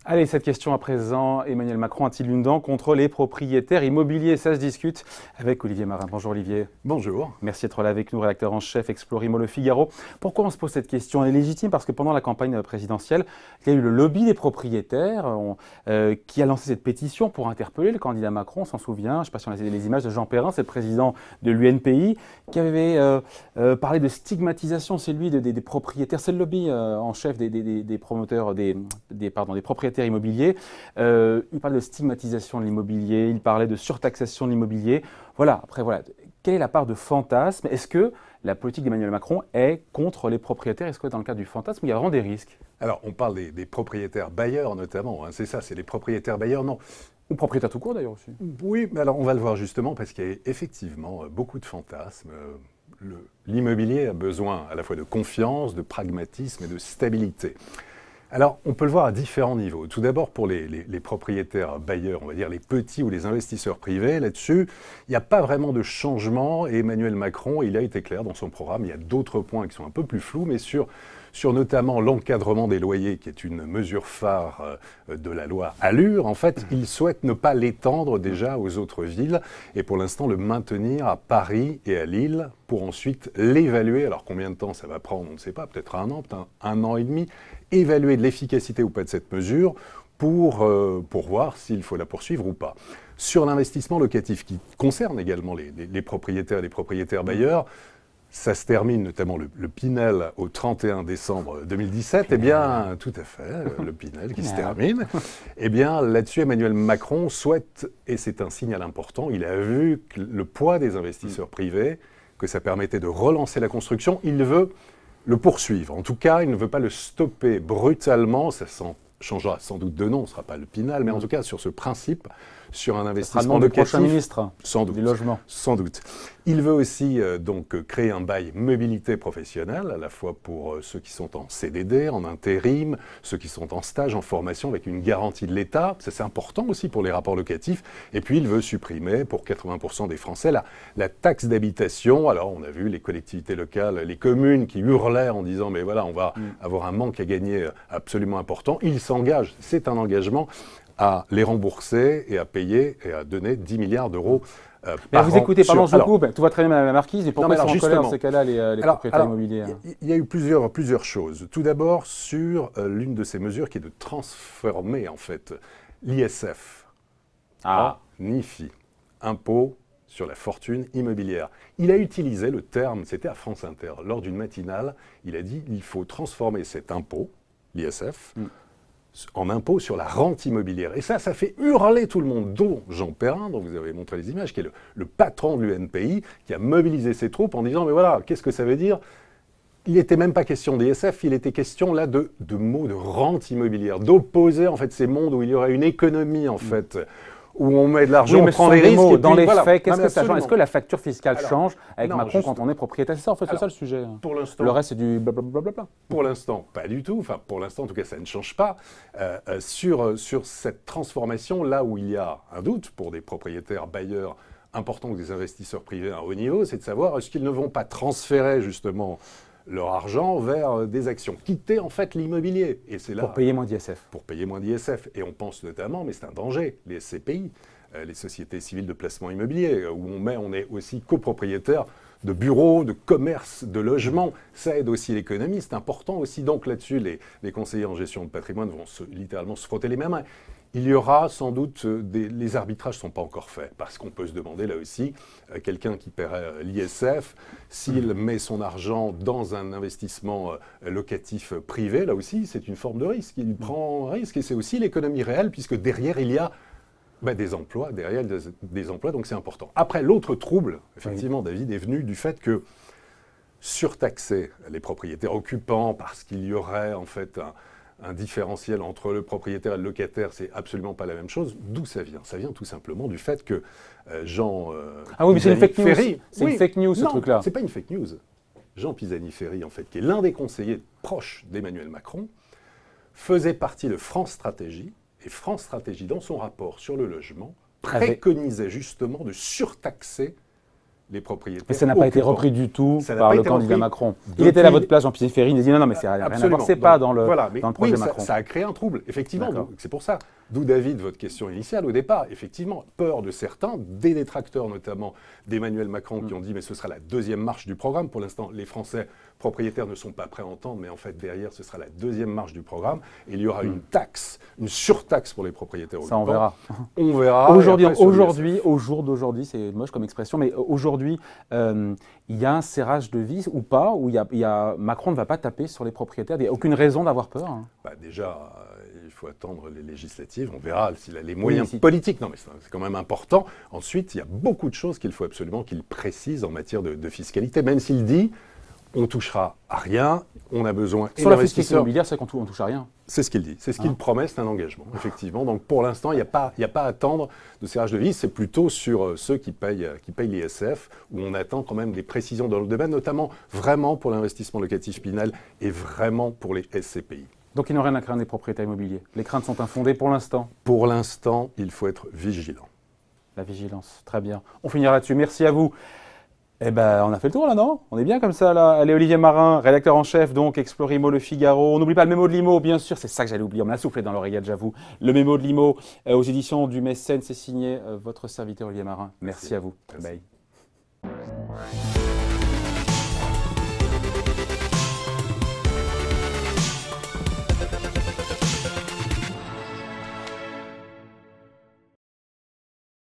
Allez, cette question à présent, Emmanuel Macron a-t-il une dent contre les propriétaires immobiliers? Ça se discute avec Olivier Marin. Bonjour Olivier. Bonjour. Merci d'être là avec nous, rédacteur en chef Explorimo Le Figaro. Pourquoi on se pose cette question? Elle est légitime parce que pendant la campagne présidentielle, il y a eu le lobby des propriétaires qui a lancé cette pétition pour interpeller le candidat Macron. On s'en souvient, je ne sais pas si on a les images de Jean Perrin, c'est le président de l'UNPI, qui avait parlé de stigmatisation, c'est lui, des propriétaires. C'est le lobby en chef des promoteurs, des propriétaires immobilier. Il parlait de stigmatisation de l'immobilier, il parlait de surtaxation de l'immobilier. Voilà, après, voilà. Quelle est la part de fantasme? Est-ce que la politique d'Emmanuel Macron est contre les propriétaires? Est-ce que dans le cas du fantasme, il y a vraiment des risques? Alors, on parle des propriétaires bailleurs notamment, hein, c'est ça, c'est les propriétaires bailleurs, non. Ou propriétaires tout court d'ailleurs aussi. Oui, mais alors on va le voir justement parce qu'il y a effectivement beaucoup de fantasmes. L'immobilier a besoin à la fois de confiance, de pragmatisme et de stabilité. Alors, on peut le voir à différents niveaux. Tout d'abord, pour les propriétaires bailleurs, on va dire les petits ou les investisseurs privés, là-dessus, il n'y a pas vraiment de changement. Et Emmanuel Macron, il a été clair dans son programme. Il y a d'autres points qui sont un peu plus flous, mais sur notamment l'encadrement des loyers, qui est une mesure phare de la loi Allure, en fait, il souhaite ne pas l'étendre déjà aux autres villes et pour l'instant le maintenir à Paris et à Lille pour ensuite l'évaluer. Alors combien de temps ça va prendre, on ne sait pas, peut-être un an, peut-être un an et demi, évaluer de l'efficacité ou pas de cette mesure pour voir s'il faut la poursuivre ou pas. Sur l'investissement locatif qui concerne également les propriétaires et les propriétaires bailleurs, ça se termine, notamment le Pinel, au 31 décembre 2017. Eh bien, tout à fait, le Pinel qui se termine. Eh bien, là-dessus, Emmanuel Macron souhaite, et c'est un signal important, il a vu que le poids des investisseurs privés, que ça permettait de relancer la construction, il veut le poursuivre. En tout cas, il ne veut pas le stopper brutalement, ça changera sans doute de nom, ce ne sera pas le Pinel, mais en tout cas, sur ce principe, sur un investissement locatif. Prochain ministre sans doute, du logement. Sans doute. Il veut aussi donc créer un bail mobilité professionnelle, à la fois pour ceux qui sont en CDD, en intérim, ceux qui sont en stage, en formation, avec une garantie de l'État. Ça, c'est important aussi pour les rapports locatifs. Et puis, il veut supprimer pour 80% des Français la taxe d'habitation. Alors, on a vu les collectivités locales, les communes qui hurlaient en disant « mais voilà, on va avoir un manque à gagner absolument important ». Il s'engage, c'est un engagement, à les rembourser et à payer et à donner 10 milliards d'euros par an. Vous écoutez, pardon, je vous coupe, tout va très bien Madame la Marquise, mais pourquoi ils sont en colère dans ces cas-là, les propriétaires immobiliers? Il y a eu plusieurs choses. Tout d'abord, sur l'une de ces mesures qui est de transformer en fait l'ISF en IFI, impôt sur la fortune immobilière. Il a utilisé le terme, c'était à France Inter, lors d'une matinale, il a dit il faut transformer cet impôt, l'ISF, en impôt sur la rente immobilière. Et ça fait hurler tout le monde, dont Jean Perrin, dont vous avez montré les images, qui est le patron de l'UNPI, qui a mobilisé ses troupes en disant « mais voilà, qu'est-ce que ça veut dire ?» Il n'était même pas question d'ISF, il était question là de mots de rente immobilière, d'opposer en fait ces mondes où il y aurait une économie en fait, où on met de l'argent, on prend des risques. Dans les faits, qu'est-ce que ça change? Est-ce que la facture fiscale change avec Macron quand on est propriétaire? C'est ça, en fait, c'est ça le sujet. Pour l'instant, le reste, c'est du blablabla. Pour l'instant, pas du tout. Enfin, pour l'instant, en tout cas, ça ne change pas. Sur cette transformation, là où il y a un doute pour des propriétaires bailleurs importants ou des investisseurs privés à un haut niveau, c'est de savoir est-ce qu'ils ne vont pas transférer justement leur argent vers des actions, quitter en fait l'immobilier. Et c'est là pour payer moins d'ISF. Pour payer moins d'ISF. Et on pense notamment, mais c'est un danger, les SCPI, les sociétés civiles de placement immobilier, où on est aussi copropriétaire de bureaux, de commerces, de logements. Ça aide aussi l'économie. C'est important aussi. Donc là-dessus, les conseillers en gestion de patrimoine vont littéralement se frotter les mains. Il y aura sans doute, les arbitrages ne sont pas encore faits, parce qu'on peut se demander là aussi, quelqu'un qui paierait l'ISF, s'il met son argent dans un investissement locatif privé, là aussi c'est une forme de risque, il prend un risque, et c'est aussi l'économie réelle, puisque derrière il y a des emplois, donc c'est important. Après, l'autre trouble, effectivement, David, est venu du fait que surtaxer les propriétaires occupants, parce qu'il y aurait en fait un différentiel entre le propriétaire et le locataire, c'est absolument pas la même chose. D'où ça vient? Ça vient tout simplement du fait que Jean ah oui, mais c'est une fake news. C'est une fake news, ce truc-là. C'est pas une fake news. Jean Pisani-Ferry, en fait, qui est l'un des conseillers proches d'Emmanuel Macron, faisait partie de France Stratégie. Et France Stratégie, dans son rapport sur le logement, préconisait justement de surtaxer les propriétaires. Mais ça n'a pas été occupants. repris du tout Ça n'a par pas le été candidat repris Macron. Il depuis- était là à votre place, Jean-Pierre Ferry, il a dit non, mais c'est rien à voir, Absolument. c'est pas Donc, dans le, voilà, mais dans le projet oui, Macron. ça a créé un trouble, effectivement. D'accord. Donc, c'est pour ça. D'où, David, votre question initiale au départ. Effectivement, peur de certains, des détracteurs notamment d'Emmanuel Macron, qui ont dit mais ce sera la deuxième marche du programme. Pour l'instant, les Français propriétaires ne sont pas prêts à entendre, mais en fait, derrière, ce sera la deuxième marche du programme. Et il y aura une taxe, une surtaxe pour les propriétaires. Ça, on occupants. verra. On verra. Aujourd'hui, Et après, sur aujourd'hui, au jour d'aujourd'hui, c'est moche comme expression, mais aujourd'hui, il y a un serrage de vis ou pas, où Macron ne va pas taper sur les propriétaires. Il n'y a aucune raison d'avoir peur. Hein. Bah déjà, il faut attendre les législatives, on verra s'il a les moyens si. politiques. Non, mais c'est quand même important. Ensuite, il y a beaucoup de choses qu'il faut absolument qu'il précise en matière de fiscalité, même s'il dit on touchera à rien, on a besoin Sur la fiscalité d'investisseurs. immobilière, c'est qu'on ne touche à rien. C'est ce qu'il dit, c'est ce qu'il promet, c'est un engagement, effectivement. Donc pour l'instant, il n'y a pas à attendre de serrage de vis, c'est plutôt sur ceux qui payent l'ISF, où on attend quand même des précisions dans le domaine, notamment vraiment pour l'investissement locatif Pinel et vraiment pour les SCPI. Donc ils n'ont rien à craindre des propriétaires immobiliers. Les craintes sont infondées pour l'instant. Pour l'instant, il faut être vigilant. La vigilance, très bien. On finira là-dessus. Merci à vous. Eh ben, on a fait le tour là, non? On est bien comme ça là. Allez, Olivier Marin, rédacteur en chef, donc Explorimo Le Figaro. On n'oublie pas le mémo de Limo, bien sûr. C'est ça que j'allais oublier. On me l'a soufflé dans l'oreillette, j'avoue. Le mémo de Limo aux éditions du Mécène, c'est signé votre serviteur Olivier Marin. Merci à vous. Merci. Bye.